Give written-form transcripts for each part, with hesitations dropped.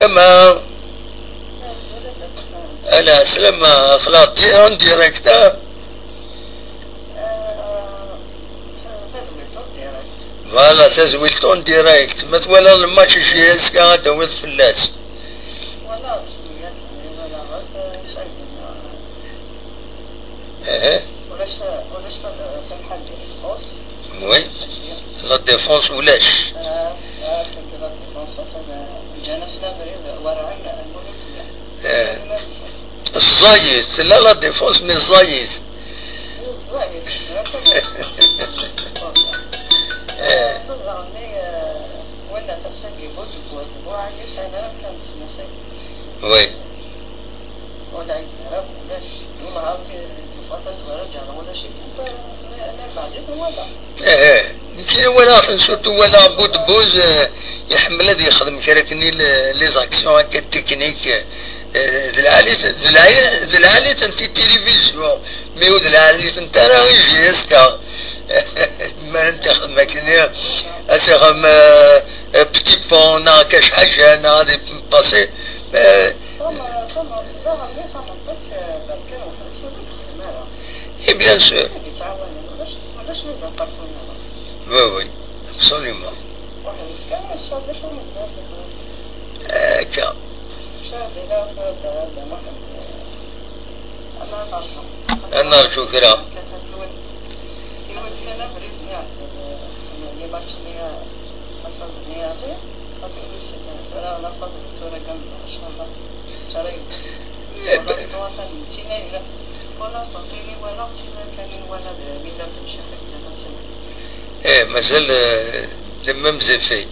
اما انا سلام خلاص اون ديريكت. فوالا تزويلت اون ديريكت ما توالى الماتش جي اس كا دوز فلاس. وي لا ديفونس ولاش الزايد لا لا ديفونس مي الزايد وي يمكن ولا سورتو ولا بود بوز يحمل هذا يخدم كراكني لي زاكسيون هكا تكنيك ذ العالي تنتي التلفزيون مي ذ العالي انت راه جي اس كا ما انت خدمة كني اسيغم بتي بون هكا شحال جانا غادي باسي اي بيان سور وي وي ابسوليومون هكا انا نرجو كرا ايه مازال لما مزفي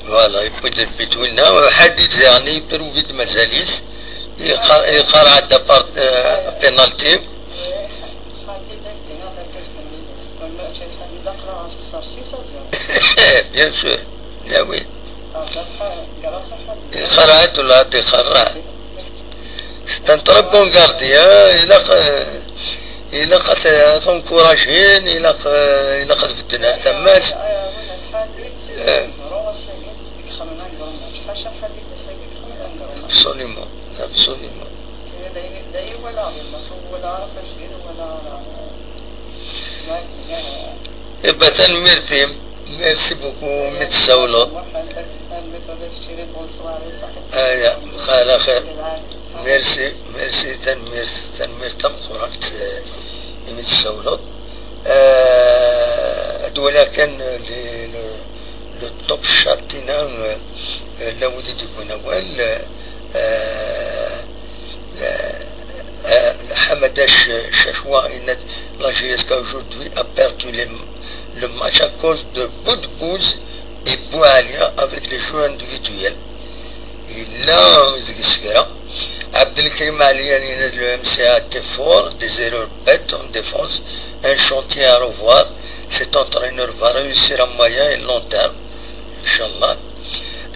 فوالا يبدل بتوينا وحدد يعني بروفيد مازاليس يقرا عندها بارت بينالتي بيان سور لا وي خرعت ولا تخرع تنطرب بون غارديا إلا قد تنكوراجين إلا قد فتنا تماس ابسوليمون ابسوليمون إبا تنميرتي ميرسي بوكو متساولو خير خير ميرسي ميرسي تنمير تمخرات متساولو ولكن لو توب شاتينا لودي تكون أول Hamada Chachwa la GSK aujourd'hui a perdu le match à cause de Boudbouz et Boualia avec les jeux individuels. Et là, Abdelkrim Aliani de MCA était fort, des erreurs bêtes en défense, un chantier à revoir. Cet entraîneur va réussir à moyen et long terme, Inch'Allah.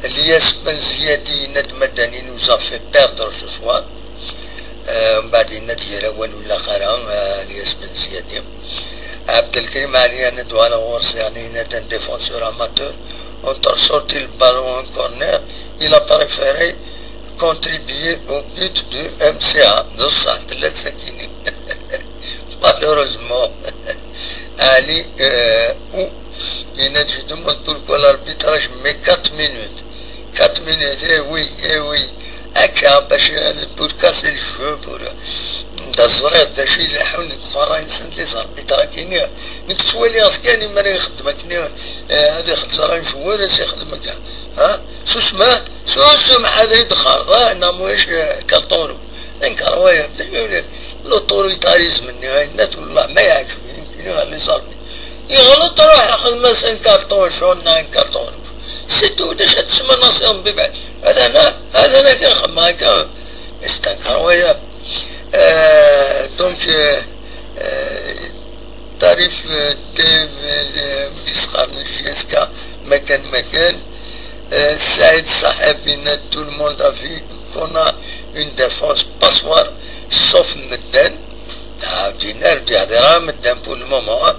Elias Benziadi Nad Madani nous a fait perdre ce soir. بعدين نتيجة الأول ولا خيرا الياس بن زيادي عبد الكريم علي ندو على غورس يعني ندن ديفونسور اماتور اونتر سورتي البالون كورنر il a préféré contribuer au but de MCA نصح ثلاث سكينين malheureusement علي ou je demande pourquoi l'arbitrage met 4 minutes 4 minutes eh oui هكا باش بور كاسي الجو بور دا الزريط دا شي لحون اخرى انسان لي زار بيترا كينيا نك توالي كاني ماني يخدم كنيا هذا يخدم زران جوار يخدم ها سوسما سوسم هذا يدخر انا موش كالطورو انكر ويا لوتوريتاريزم مني الناس والله ما يعجبني يمكن اللي صار يغلط راح ياخذ مثلا كارطون شلون كارطون ستو داش تسمى ناصيهم ببعد هذا انا كنخدم هكا استنكر ويا دونك تعريف تسخر من جيسكا مكان سعيد صاحبنا tout le monde a vu qu'on a une défense passoire مدن پول ماما